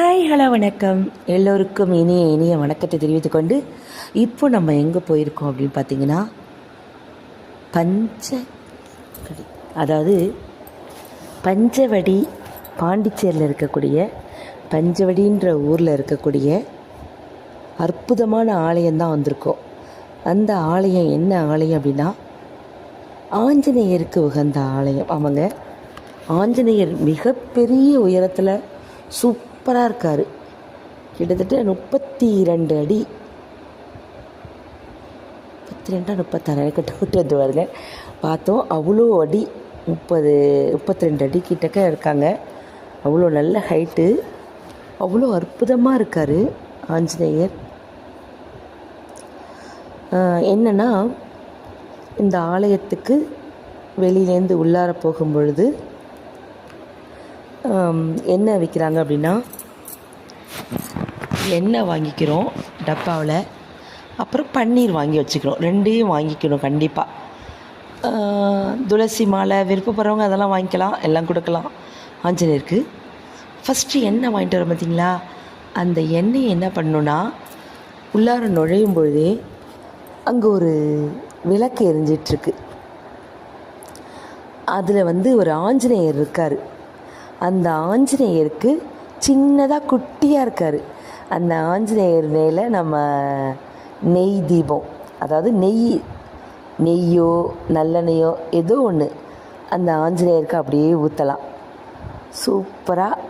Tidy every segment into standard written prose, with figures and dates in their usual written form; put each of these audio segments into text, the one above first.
Hi hello வணக்கம். எல்லோருக்கும் இனிய இனிய வணக்கத்தை தெரிவித்துக்கொண்டு இப்போ நம்ம எங்கே போயிருக்கோம் அப்படின்னு பார்த்தீங்கன்னா பஞ்சவடி, அதாவது பஞ்சவடி, பாண்டிச்சேரியில் இருக்கக்கூடிய பஞ்சவடின்ற ஊரில் இருக்கக்கூடிய அற்புதமான ஆலயம்தான் வந்திருக்கோம். அந்த ஆலயம் என்ன ஆலயம் அப்படின்னா ஆஞ்சநேயருக்கு உகந்த ஆலயம். அவங்க ஆஞ்சநேயர் மிகப்பெரிய உயரத்தில் சூப்பராக இருக்கார். கிட்டத்தட்ட 32 அடி, 32 36 எனக்கு டவுட் வந்து வருங்க. பார்த்தோம், அவ்வளோ அடி, 32 அடி கிட்டக்க இருக்காங்க. அவ்வளோ நல்ல ஹைட்டு, அவ்வளோ அற்புதமாக இருக்கார் ஆஞ்சநேயர். என்னென்னா, இந்த ஆலயத்துக்கு வெளியிலேருந்து உள்ளார போகும் பொழுது என்ன விற்கிறாங்க அப்படின்னா, எண்ணெய் வாங்கிக்கிறோம் டப்பாவில், அப்புறம் பன்னீர் வாங்கி வச்சுக்கிறோம். ரெண்டையும் வாங்கிக்கணும் கண்டிப்பாக. துளசி மாலை விருப்பப்படுறவங்க அதெல்லாம் வாங்கிக்கலாம், எல்லாம் கொடுக்கலாம் ஆஞ்சநேயருக்கு. ஃபஸ்ட்டு எண்ணெய் வாங்கிட்டு வரோம் பார்த்திங்களா, அந்த எண்ணெயை என்ன பண்ணணுன்னா, உள்ளார நுழையும் பொழுதே அங்கே ஒரு விளக்கு எரிஞ்சிட்ருக்கு. அதில் ஒரு ஆஞ்சநேயர் இருக்கார். அந்த ஆஞ்சநேயருக்கு சின்னதாக குட்டியாக இருக்கார். அந்த ஆஞ்சநேயர் மேலே நம்ம நெய் தீபம், அதாவது நெய்யோ நல்லெண்ணெயோ ஏதோ ஒன்று அந்த ஆஞ்சநேயருக்கு அப்படியே ஊற்றலாம். சூப்பராக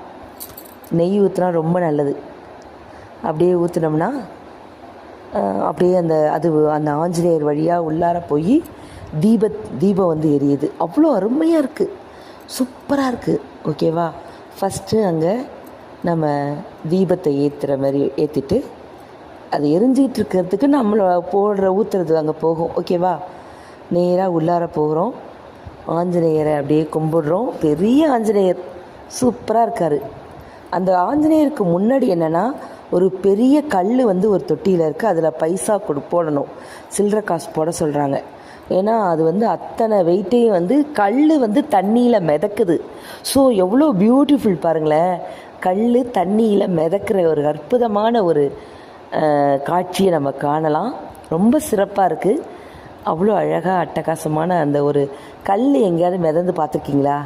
நெய் ஊற்றினா ரொம்ப நல்லது. அப்படியே ஊற்றினோம்னா அப்படியே அந்த ஆஞ்சநேயர் வழியாக உள்ளார போய் தீபம் எரியுது. அவ்வளோ அருமையாக இருக்குது, சூப்பராக இருக்குது. ஓகேவா? ஃபஸ்ட்டு அங்கே நம்ம தீபத்தை ஏற்றுற மாதிரி ஏற்றிட்டு, அது எரிஞ்சிக்கிட்டு இருக்கிறதுக்கு நம்மளை ஊற்றுறது அங்கே போகும். ஓகேவா? நேராக உள்ளார போகிறோம், ஆஞ்சநேயரை அப்படியே கும்பிடுறோம். பெரிய ஆஞ்சநேயர் சூப்பராக இருக்கார். அந்த ஆஞ்சநேயருக்கு முன்னாடி என்னென்னா, ஒரு பெரிய கல் ஒரு தொட்டியில் இருக்குது. அதில் பைசா போடணும், சில்லறை காசு போட சொல்கிறாங்க. ஏன்னா அது அத்தனை வெயிட்டையும் கல் தண்ணியில் மிதக்குது. ஸோ எவ்வளோ பியூட்டிஃபுல் பாருங்களேன், கல் தண்ணியில் மிதக்கிற ஒரு அற்புதமான ஒரு காட்சியை நம்ம காணலாம். ரொம்ப சிறப்பாக இருக்குது. அவ்வளோ அழகாக அட்டகாசமான அந்த ஒரு கல் எங்கேயாவது மிதந்து பார்த்துருக்கீங்களா?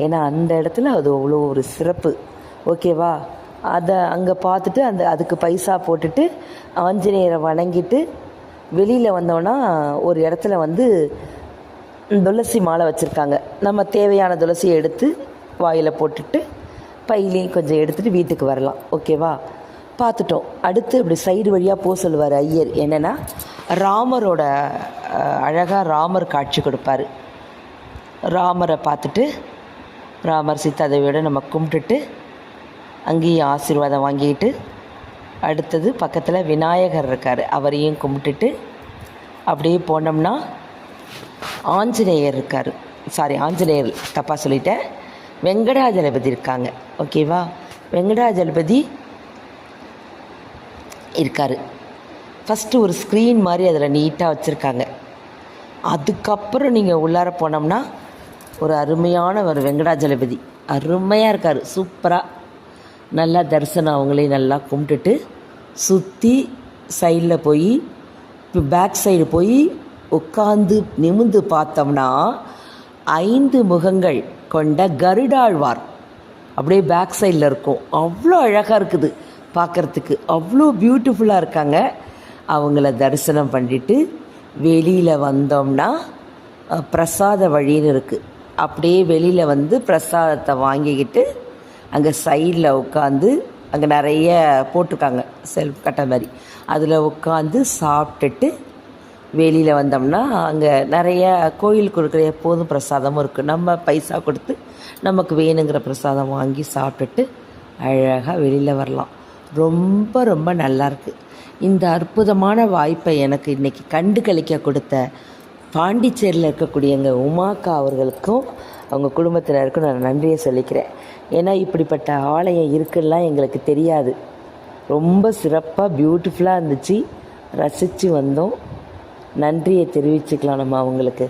ஏன்னா அந்த இடத்துல அது அவ்வளோ ஒரு சிறப்பு. ஓகேவா? அதை அங்கே பார்த்துட்டு அதுக்கு பைசா போட்டுட்டு ஆஞ்சநேயரை வணங்கிட்டு வெளியில் வந்தோன்னா ஒரு இடத்துல துளசி மாலை வச்சுருக்காங்க. நம்ம தேவையான துளசியை எடுத்து வாயில் போட்டுட்டு பையிலையும் கொஞ்சம் எடுத்துகிட்டு வீட்டுக்கு வரலாம். ஓகேவா? பார்த்துட்டோம். அடுத்து இப்படி சைடு வழியாக போக சொல்லுவார் ஐயர். என்னென்னா, ராமரோட அழகாக ராமர் காட்சி கொடுப்பார். ராமரை பார்த்துட்டு ராமர் சீதாதேவியோட நம்ம கும்பிட்டுட்டு அங்கேயும் ஆசீர்வாதம் வாங்கிட்டு, அடுத்தது பக்கத்தில் விநாயகர் இருக்கார், அவரையும் கும்பிட்டுட்டு அப்படியே போனோம்னா ஆஞ்சநேயர் இருக்கார். ஆஞ்சநேயர் தப்பாக சொல்லிட்டேன், வெங்கடாஜலபதி இருக்காங்க. ஓகேவா? வெங்கடாஜலபதி இருக்கார். ஃபஸ்ட்டு ஒரு ஸ்க்ரீன் மாதிரி அதில் நீட்டாக வச்சுருக்காங்க. அதுக்கப்புறம் நீங்கள் உள்ளார போனோம்னா ஒரு அருமையான ஒரு வெங்கடாஜலபதி அருமையாக இருக்கார். சூப்பராக நல்லா தரிசனம் அவங்களையும் நல்லா கும்பிட்டுட்டு சுற்றி சைடில் போய் பேக் சைடு போய் உட்காந்து நிமிர்ந்து பார்த்தோம்னா 5 முகங்கள் கொண்ட கருடாழ்வார் அப்படியே பேக் சைடில் இருக்கும். அவ்வளோ அழகாக இருக்குது பார்க்குறதுக்கு, அவ்வளோ பியூட்டிஃபுல்லாக இருக்காங்க. அவங்கள தரிசனம் பண்ணிட்டு வெளியில் வந்தோம்னா பிரசாத வழின்னு இருக்குது. அப்படியே வெளியில் பிரசாதத்தை வாங்கிக்கிட்டு அங்கே சைடில் உட்காந்து, அங்கே நிறைய போட்டிருக்காங்க செல்ஃப் கட்ட மாதிரி, அதில் உட்காந்து சாப்பிட்டுட்டு வெளியில் வந்தோம்னா அங்கே நிறைய கோயில் கொடுக்குற எப்போதும் பிரசாதமும் இருக்குது. நம்ம பைசா கொடுத்து நமக்கு வேணுங்கிற பிரசாதம் வாங்கி சாப்பிட்டுட்டு அழகாக வெளியில் வரலாம். ரொம்ப ரொம்ப நல்லாயிருக்கு. இந்த அற்புதமான வாய்ப்பை எனக்கு இன்றைக்கி கண்டு கழிக்க கொடுத்த பாண்டிச்சேரியில் இருக்கக்கூடிய எங்கள் உமாக்கா அவர்களுக்கும் அவங்க குடும்பத்தினருக்கும் நான் நன்றியை சொல்லிக்கிறேன். ஏன்னா இப்படிப்பட்ட ஆலயம் இருக்குன்னா எங்களுக்கு தெரியாது. ரொம்ப சிறப்பாக பியூட்டிஃபுல்லாக இருந்துச்சு, ரசித்து வந்தோம். நன்றியை தெரிவிச்சுக்கலாம் நம்ம அவங்களுக்கு.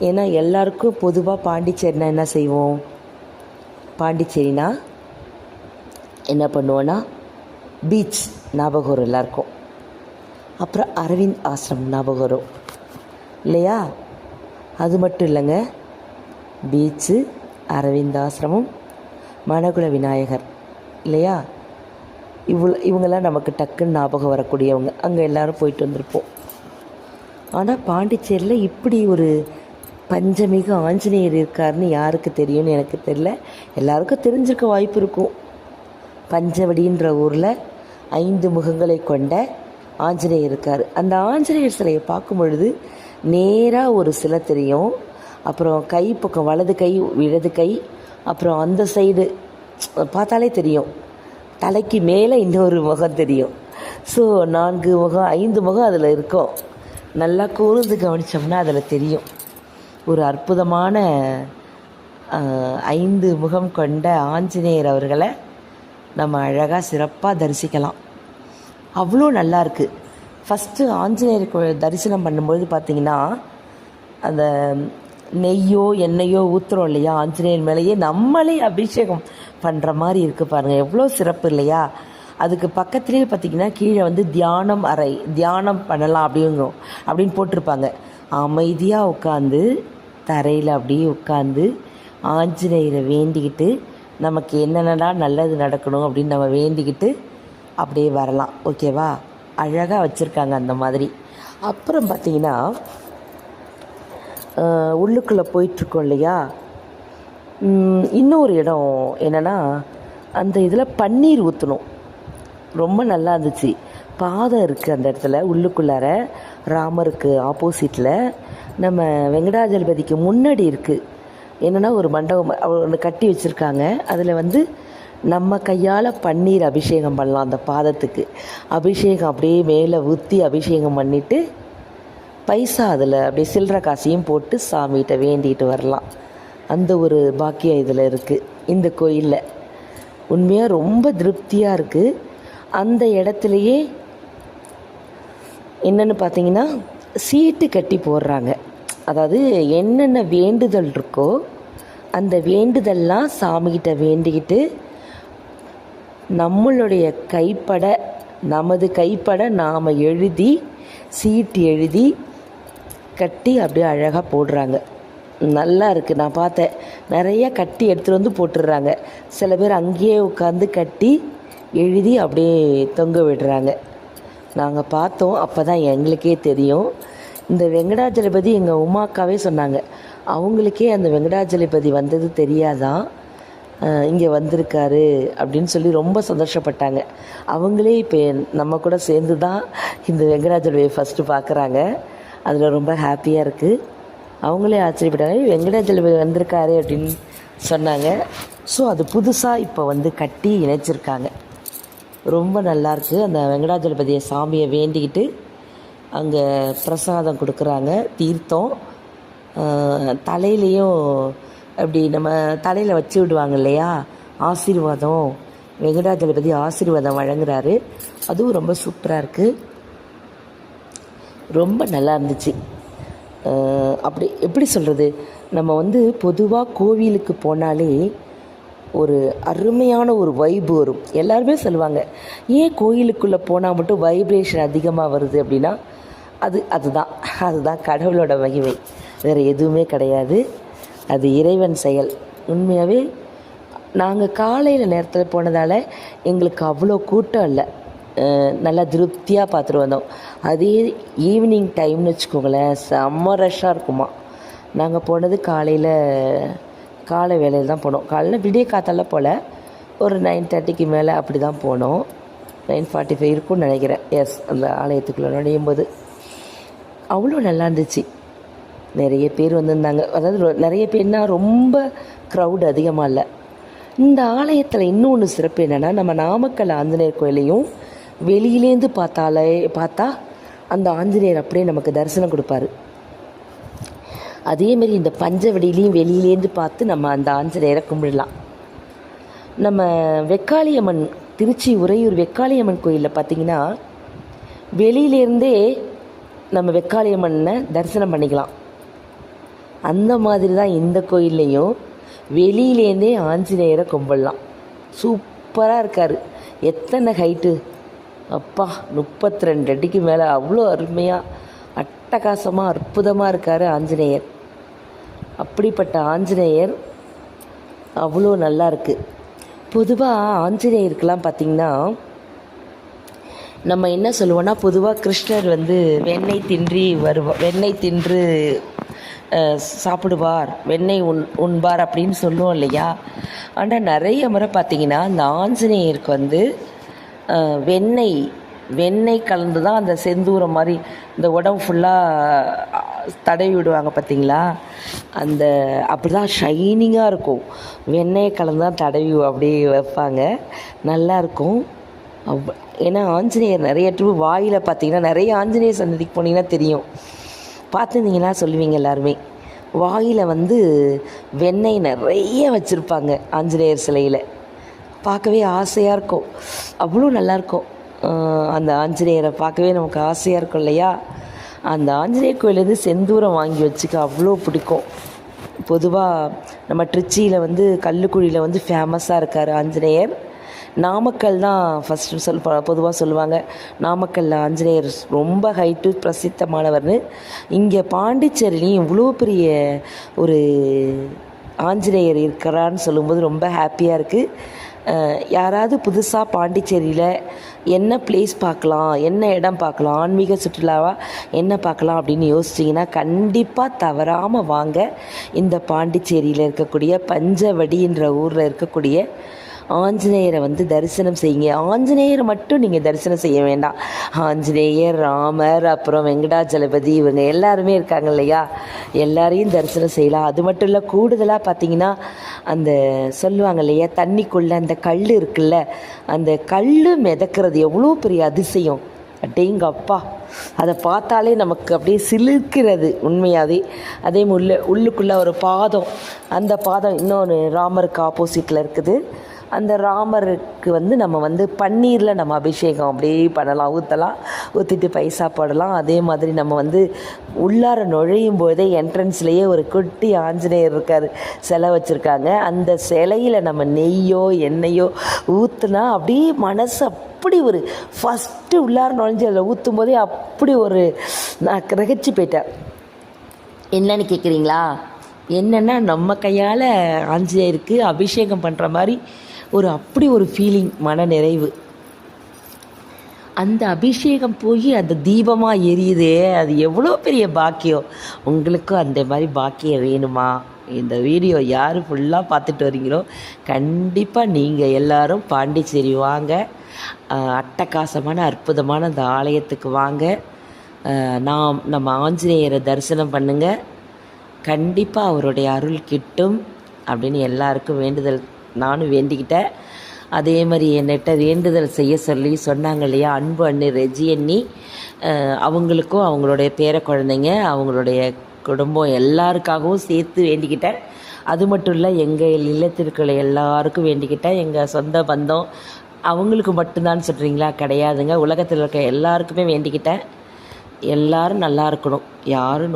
ஏன்னா எல்லாருக்கும் பொதுவாக பாண்டிச்சேரினா என்ன செய்வோம், பாண்டிச்சேரினா என்ன பண்ணுவோன்னா பீச் ஞாபகம் வரும் எல்லாருக்கும். அப்புறம் அரவிந்த் ஆசிரமம் ஞாபகம் வரும் இல்லையா? அது மட்டும் இல்லைங்க, பீச்சு, அரவிந்த் ஆசிரமம், மணக்குள விநாயகர் இல்லையா? இவங்கெல்லாம் நமக்கு டக்குன்னு ஞாபகம் வரக்கூடியவங்க. அங்கே எல்லோரும் போயிட்டு வந்திருப்போம். ஆனால் பாண்டிச்சேரியில் இப்படி ஒரு பஞ்சமிகு ஆஞ்சநேயர் இருக்காருன்னு யாருக்கு தெரியும்னு எனக்கு தெரியல. எல்லாருக்கும் தெரிஞ்சிருக்க வாய்ப்பு இருக்கும். பஞ்சவடின்ற ஊரில் 5 முகங்களை கொண்ட ஆஞ்சநேயர் இருக்கார். அந்த ஆஞ்சநேயர் சிலையை பார்க்கும் பொழுது நேராக ஒரு சிலை தெரியும். அப்புறம் கை பக்கம் வலது கை இடது கை, அப்புறம் அந்த சைடு பார்த்தாலே தெரியும் தலைக்கு மேலே இன்னொரு முகம் தெரியும். ஸோ 4 முகம் 5 முகம் அதில் இருக்கும். நல்லா கூர்ந்து கவனித்தோம்னா அதில் தெரியும். ஒரு அற்புதமான 5 முகம் கொண்ட ஆஞ்சநேயர் அவர்களை நம்ம அழகாக சிறப்பாக தரிசிக்கலாம். அவ்வளோ நல்லாயிருக்கு. ஃபஸ்ட்டு ஆஞ்சநேயர் தரிசனம் பண்ணும்பொழுது பார்த்திங்கன்னா, அந்த நெய்யோ எண்ணெயோ ஊற்றுறோம் இல்லையா, ஆஞ்சநேயர் மேலேயே நம்மளே அபிஷேகம் பண்ணுற மாதிரி இருக்குது பாருங்கள். எவ்வளோ சிறப்பு இல்லையா? அதுக்கு பக்கத்துலேயே பார்த்திங்கன்னா கீழே வந்து தியானம் அறை, தியானம் பண்ணலாம் அப்படின்னு போட்டிருப்பாங்க. அமைதியாக உட்காந்து தரையில் அப்படியே உட்காந்து ஆஞ்சநேயரை வேண்டிக்கிட்டு நமக்கு என்னென்னலாம் நல்லது நடக்கணும் அப்படின்னு நம்ம வேண்டிக்கிட்டு அப்படியே வரலாம். ஓகேவா? அழகாக வச்சுருக்காங்க அந்த மாதிரி. அப்புறம் பார்த்திங்கன்னா உள்ளுக்குள்ளே போயிட்டுருக்கோம் இல்லையா, இன்னொரு இடம் என்னென்னா, அந்த இதில் பன்னீர் ஊற்றணும். ரொம்ப நல்லா இருந்துச்சு. பாதம் இருக்குது அந்த இடத்துல. உள்ளுக்குள்ளார ராமருக்கு ஆப்போசிட்டில் நம்ம வெங்கடாஜலபதிக்கு முன்னாடி இருக்குது என்னென்னா ஒரு மண்டபம் ஒன்று கட்டி வச்சுருக்காங்க. அதில் வந்து நம்ம கையால் பன்னீர் அபிஷேகம் பண்ணலாம். அந்த பாதத்துக்கு அபிஷேகம் அப்படியே மேலே ஊற்றி அபிஷேகம் பண்ணிவிட்டு பைசா அதில் அப்படியே சில்லற காசையும் போட்டு சாமிகிட்ட வேண்டிகிட்டு வரலாம். அந்த ஒரு பாக்கியம் இதில் இருக்குது இந்த கோயிலில். உண்மையாக ரொம்ப திருப்தியாக இருக்குது. அந்த இடத்துலையே என்னென்னு பார்த்தீங்கன்னா சீட்டு கட்டி போடுறாங்க. அதாவது என்னென்ன வேண்டுதல் இருக்கோ அந்த வேண்டுதல்லாம் சாமிகிட்ட வேண்டிக்கிட்டு நம்மளுடைய கைப்பட, நமது கைப்பட நாம் எழுதி சீட்டு எழுதி கட்டி அப்படியே அழகாக போடுறாங்க. நல்லா இருக்குது. நான் பார்த்தேன், நிறைய கட்டி எடுத்துகிட்டு வந்து போட்டுடுறாங்க. சில பேர் அங்கேயே உட்காந்து கட்டி எழுதி அப்படியே தொங்க விடுறாங்க. நாங்கள் பார்த்தோம். அப்போ தான் எங்களுக்கே தெரியும், இந்த வெங்கடாஜலபதி எங்கள் உமாக்காவே சொன்னாங்க, அவங்களுக்கே அந்த வெங்கடாஜலபதி வந்தது தெரியாதான், இங்கே வந்திருக்காரு அப்படின்னு சொல்லி ரொம்ப சந்தோஷப்பட்டாங்க. அவங்களே இப்போ நம்ம கூட சேர்ந்து தான் இந்த வெங்கடாஜலபதியை ஃபஸ்ட்டு பார்க்குறாங்க. அதில் ரொம்ப ஹாப்பியாக இருக்குது. அவங்களே ஆச்சரியப்பட்டாங்க, வெங்கடாஜலபதி வந்திருக்காரு அப்படின்னு சொன்னாங்க. ஸோ அது புதுசாக இப்போ வந்து கட்டி இணைச்சிருக்காங்க. ரொம்ப நல்லாயிருக்கு. அந்த வெங்கடாஜலபதியை சாமியை வேண்டிக்கிட்டு அங்கே பிரசாதம் கொடுக்குறாங்க. தீர்த்தம் தலையிலையும் அப்படி நம்ம தலையில் வச்சு விடுவாங்க இல்லையா, ஆசீர்வாதம். வெங்கடாஜலபதி ஆசீர்வாதம் வழங்குறாரு. அதுவும் ரொம்ப சூப்பராக இருக்குது. ரொம்ப நல்லா இருந்துச்சு. அப்படி எப்படி சொல்கிறது, நம்ம வந்து பொதுவாக கோவிலுக்கு போனாலே ஒரு அருமையான ஒரு வைப்பு வரும். எல்லாருமே சொல்லுவாங்க, ஏன் கோயிலுக்குள்ளே போனால் மட்டும் வைப்ரேஷன் அதிகமாக வருது அப்படின்னா அதுதான் கடவுளோட மகிமை, வேறு எதுவுமே கிடையாது. அது இறைவன் செயல். உண்மையாகவே நாங்கள் காலையில் நேரத்தில் போனதால் எங்களுக்கு அவ்வளோ கூட்டம் இல்லை. நல்லா திருப்தியாக பார்த்துட்டு வந்தோம். அதே ஈவினிங் டைம்னு வச்சுக்கோங்களேன், செம்ம ரஷ்ஷாக இருக்குமா. நாங்கள் போனது காலை வேலையில் தான் போனோம். காலையில் விடிய காத்தால போல் ஒரு 9:30க்கு மேலே அப்படி தான் போனோம். 9:45 இருக்கும்னு நினைக்கிறேன். எஸ், அந்த ஆலயத்துக்குள்ளே நுழையும் போது அவ்வளோ நல்லா இருந்துச்சு. நிறைய பேர் வந்திருந்தாங்க. அதாவது நிறைய பேர்னா ரொம்ப க்ரௌட் அதிகமாக இல்லை. இந்த ஆலயத்தில் இன்னொன்று சிறப்பு என்னென்னா, நம்ம நாமக்கல் ஆஞ்சநேயர் கோயிலையும் வெளியிலேருந்து பார்த்தா அந்த ஆஞ்சநேயர் அப்படியே நமக்கு தரிசனம் கொடுப்பாரு. அதேமாரி இந்த பஞ்சவடியிலையும் வெளியிலேருந்து பார்த்து நம்ம அந்த ஆஞ்சநேயரை கும்பிடலாம். நம்ம வெக்காளியம்மன், திருச்சி உறையூர் வெக்காளியம்மன் கோயிலில் பார்த்திங்கன்னா வெளியிலேருந்தே நம்ம வெக்காளியம்மனை தரிசனம் பண்ணிக்கலாம். அந்த மாதிரி தான் இந்த கோயில்லையும் வெளியிலேருந்தே ஆஞ்சநேயரை கும்பிடலாம். சூப்பராக சூப்பராக இருக்கார். எத்தனை ஹைட்டு அப்பா, 32 அடிக்கு மேலே. அவ்வளோ அருமையாக அட்டகாசமாக அற்புதமாக இருக்கார் ஆஞ்சநேயர். அப்படிப்பட்ட ஆஞ்சநேயர் அவ்வளோ நல்லா இருக்குது. பொதுவாக ஆஞ்சநேயருக்கெல்லாம் பார்த்திங்கன்னா நம்ம என்ன சொல்லுவோன்னா, பொதுவாக கிருஷ்ணர் வெண்ணெய் தின்று சாப்பிடுவார், வெண்ணெய் உண்பார் அப்படின்னு சொல்லுவோம் இல்லையா. ஆனால் நிறைய முறை பார்த்திங்கன்னா அந்த ஆஞ்சநேயருக்கு வெண்ணெய் கலந்து தான் அந்த செந்தூரம் மாதிரி இந்த உடம்பு ஃபுல்லாக தடவி விடுவாங்க பார்த்திங்களா. அப்படி தான் ஷைனிங்காக இருக்கும். வெண்ணெய் கலந்து தான் தடவி அப்படியே வைப்பாங்க, நல்லாயிருக்கும். ஏன்னா ஆஞ்சநேயர் நிறைய வாயில் பார்த்திங்கன்னா, நிறைய ஆஞ்சநேயர் சன்னதிக்கு போனீங்கன்னா தெரியும், பார்த்துருந்தீங்கன்னா சொல்லுவீங்க எல்லாருமே. வாயில் வெண்ணெய் நிறைய வச்சுருப்பாங்க ஆஞ்சநேயர் சிலையில். பார்க்கவே ஆசையாக இருக்கும், அவ்வளோ நல்லாயிருக்கும். அந்த ஆஞ்சநேயரை பார்க்கவே நமக்கு ஆசையாக இருக்கும் இல்லையா. அந்த ஆஞ்சநேயர் கோயிலேருந்து செந்தூரம் வாங்கி வச்சுக்க அவ்வளோ பிடிக்கும். பொதுவாக நம்ம திருச்சியில் கல்லுக்குழியில் ஃபேமஸாக இருக்கார் ஆஞ்சநேயர். நாமக்கல் தான் ஃபஸ்ட்டு பொதுவாக சொல்லுவாங்க, நாமக்கல்லில் ஆஞ்சநேயர் ரொம்ப ஹைட்டு பிரசித்தமானவர்னு. இங்கே பாண்டிச்சேரிலையும் இவ்வளோ பெரிய ஒரு ஆஞ்சநேயர் இருக்கிறான்னு சொல்லும்போது ரொம்ப ஹாப்பியாக இருக்குது. யாராவது புதுசாக பாண்டிச்சேரியில் என்ன பிளேஸ் பார்க்கலாம், என்ன இடம் பார்க்கலாம், ஆன்மீக சுற்றுலாவாக என்ன பார்க்கலாம் அப்படின்னு யோசிச்சிங்கன்னா கண்டிப்பாக தவறாமல் வாங்க. இந்த பாண்டிச்சேரியில் இருக்கக்கூடிய பஞ்சவடின்ற ஊரில் இருக்கக்கூடிய ஆஞ்சநேயரை தரிசனம் செய்யுங்க. ஆஞ்சநேயரை மட்டும் நீங்கள் தரிசனம் செய்ய வேண்டாம். ஆஞ்சநேயர், ராமர், அப்புறம் வெங்கடாஜலபதி, இவங்க எல்லாருமே இருக்காங்க இல்லையா, எல்லாரையும் தரிசனம் செய்யலாம். அது மட்டும் இல்லை, கூடுதலாக பார்த்திங்கன்னா அந்த சொல்லுவாங்க இல்லையா, தண்ணிக்குள்ளே அந்த கல் இருக்குல்ல, அந்த கல் மிதக்கிறது எவ்வளோ பெரிய அதிசயம். அடேங்கப்பா, அதை பார்த்தாலே நமக்கு அப்படியே சிலிர்க்கிறது உண்மையாகவே. அதே உள்ளுக்குள்ளே ஒரு பாதம், அந்த பாதம் இன்னொன்று ராமருக்கு ஆப்போசிட்டில் இருக்குது. அந்த ராமருக்கு நம்ம பன்னீரில் நம்ம அபிஷேகம் அப்படியே பண்ணலாம், ஊற்றிட்டு பைசா போடலாம். அதே மாதிரி நம்ம உள்ளார நுழையும் போதே என்ட்ரன்ஸ்லேயே ஒரு குட்டி ஆஞ்சநேயர் இருக்கார், சிலை வச்சுருக்காங்க. அந்த சிலையில் நம்ம நெய்யோ எண்ணெயோ ஊற்றுனா அப்படியே மனசு அப்படி ஒரு ஃபஸ்ட்டு உள்ளார நுழைஞ்சு அதில் ஊற்றும் போதே அப்படி ஒரு நான் கிரகிச்சு போயிட்டேன். என்னன்னு கேட்குறீங்களா? என்னென்னா நம்ம கையால் ஆஞ்சநேயருக்கு அபிஷேகம் பண்ணுற மாதிரி அப்படி ஒரு ஃபீலிங், மன நிறைவு. அந்த அபிஷேகம் போய் அந்த தீபமாக எரியுதே, அது எவ்வளோ பெரிய பாக்கியம். உங்களுக்கும் அந்த மாதிரி பாக்கியம் வேணுமா? இந்த வீடியோ யார் ஃபுல்லாக பார்த்துட்டு வரீங்களோ கண்டிப்பாக நீங்கள் எல்லோரும் பாண்டிச்சேரி வாங்க, அட்டகாசமான அற்புதமான அந்த ஆலயத்துக்கு வாங்க. நம்ம ஆஞ்சநேயரை தரிசனம் பண்ணுங்கள், கண்டிப்பாக அவருடைய அருள் கிட்டும் அப்படின்னு எல்லாருக்கும் வேண்டுதல் நானும் வேண்டிக்கிட்டேன். அதே மாதிரி என்கிட்ட வேண்டுதல் செய்ய சொல்லி சொன்னாங்க இல்லையா, அன்பு அண்ணி ரெஜி அண்ணி, அவங்களுக்கும் அவங்களுடைய பேர குழந்தைங்க, அவங்களுடைய குடும்பம் எல்லாருக்காகவும் சேர்த்து வேண்டிக்கிட்டேன். அது மட்டும் இல்லை, எங்கள் இல்லத்திற்குள்ள எல்லாருக்கும் வேண்டிக்கிட்டேன். எங்கள் சொந்த பந்தம் அவங்களுக்கு மட்டும்தான் சொல்கிறீங்களா? கிடையாதுங்க, உலகத்தில் இருக்க எல்லாருக்குமே வேண்டிக்கிட்டேன். எல்லோரும் நல்லா இருக்கணும், யாரும்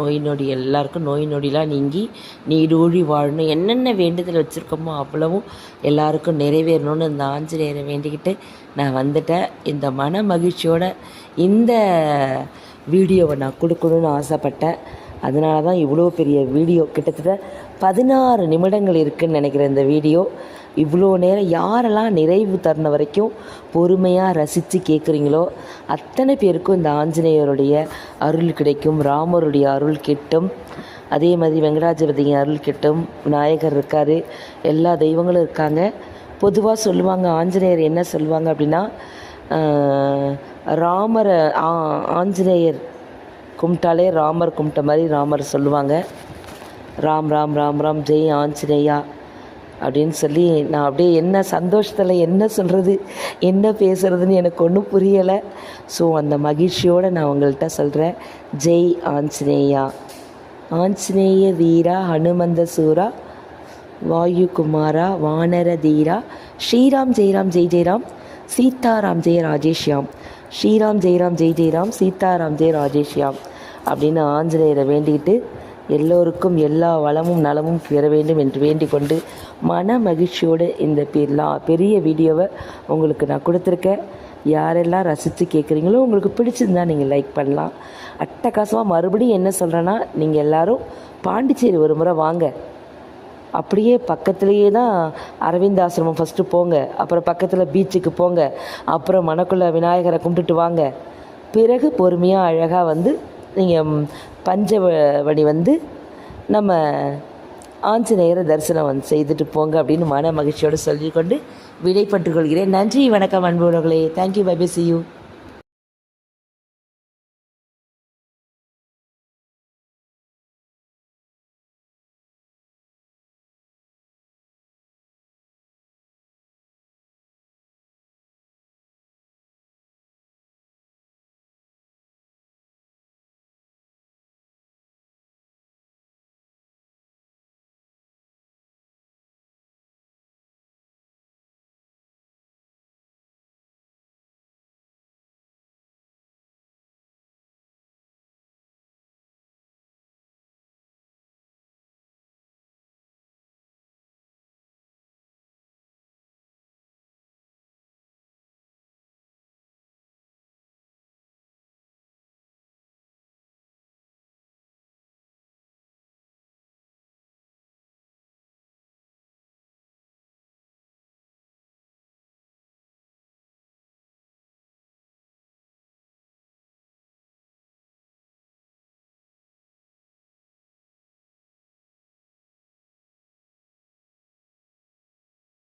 எல்லாருக்கும் நோய் நொடிலாம் நீங்கி நீடூழி வாழணும், என்னென்ன வேண்டுதல் வச்சுருக்கோமோ அவ்வளவும் எல்லாருக்கும் நிறைவேறணும்னு இந்த ஆஞ்சநேயரை வேண்டிக்கிட்டு நான் வந்துட்டேன். இந்த மன மகிழ்ச்சியோட இந்த வீடியோவை நான் கொடுக்கணுன்னு ஆசைப்பட்டேன். அதனால தான் இவ்வளோ பெரிய வீடியோ, கிட்டத்தட்ட 16 நிமிடங்கள் இருக்குதுன்னு நினைக்கிறேன் இந்த வீடியோ. இவ்வளோ நேரம் யாரெல்லாம் நிறைவு தருண வரைக்கும் பொறுமையாக ரசித்து கேட்குறீங்களோ அத்தனை பேருக்கும் இந்த ஆஞ்சநேயருடைய அருள் கிடைக்கும், ராமருடைய அருள் கிட்டும். அதே மாதிரி வெங்கடாஜலபதியின் அருள் கிட்டும், விநாயகர் இருக்கார், எல்லா தெய்வங்களும் இருக்காங்க. பொதுவாக சொல்லுவாங்க, ஆஞ்சநேயர் என்ன சொல்லுவாங்க அப்படின்னா, ஆஞ்சநேயர் கும்பிட்டாலே ராமர் கும்பிட்ட மாதிரி ராமர் சொல்லுவாங்க. ராம் ராம் ராம் ராம் ஜெய் ஆஞ்சநேயா அப்படின்னு சொல்லி நான் அப்படியே என்ன சந்தோஷத்தில் என்ன சொல்கிறது என்ன பேசுகிறதுன்னு எனக்கு ஒன்றும் புரியலை. ஸோ அந்த மகிழ்ச்சியோடு நான் உங்கள்கிட்ட சொல்கிறேன், ஜெய் ஆஞ்சநேயா. ஆஞ்சநேய வீரா ஹனுமந்த சூரா வாயுகுமாரா வானர தீரா ஸ்ரீராம் ஜெயராம் ஜெய் ஜெயராம் சீதாராம் ஜெய ராஜேஷ்யாம் ஸ்ரீராம் ஜெயராம் ஜெய் ஜெயராம் சீதாராம் ஜெய ராஜேஷ்யாம் அப்படின்னு ஆஞ்சநேயரை வேண்டிக்கிட்டு எல்லோருக்கும் எல்லா வளமும் நலமும் பெற வேண்டும் என்று வேண்டிக் கொண்டு மன மகிழ்ச்சியோடு இந்த பெரிய வீடியோவை உங்களுக்கு நான் கொடுத்துருக்கேன். யாரெல்லாம் ரசித்து கேட்குறீங்களோ உங்களுக்கு பிடிச்சிருந்தா நீங்கள் லைக் பண்ணலாம். அட்டகாசமாக மறுபடியும் என்ன சொல்கிறேன்னா, நீங்கள் எல்லோரும் பாண்டிச்சேரி ஒரு முறை வாங்க. அப்படியே பக்கத்துலேயே தான் அரவிந்த் ஆசிரமம் ஃபஸ்ட்டு போங்க, அப்புறம் பக்கத்தில் பீச்சுக்கு போங்க, அப்புறம் மணக்குள்ள விநாயகரை கும்பிட்டுட்டு வாங்க. பிறகு பொறுமையாக அழகாக வந்து நீங்கள் பஞ்சவடி வந்து நம்ம ஆஞ்சநேயரை தரிசனம் செய்துட்டு போங்க அப்படின்னு மன மகிழ்ச்சியோடு சொல்லிக்கொண்டு விடைபெற்றுக் கொள்கிறேன். நன்றி, வணக்கம் அன்புள்ளவர்களே. Thank you, bye bye, see you.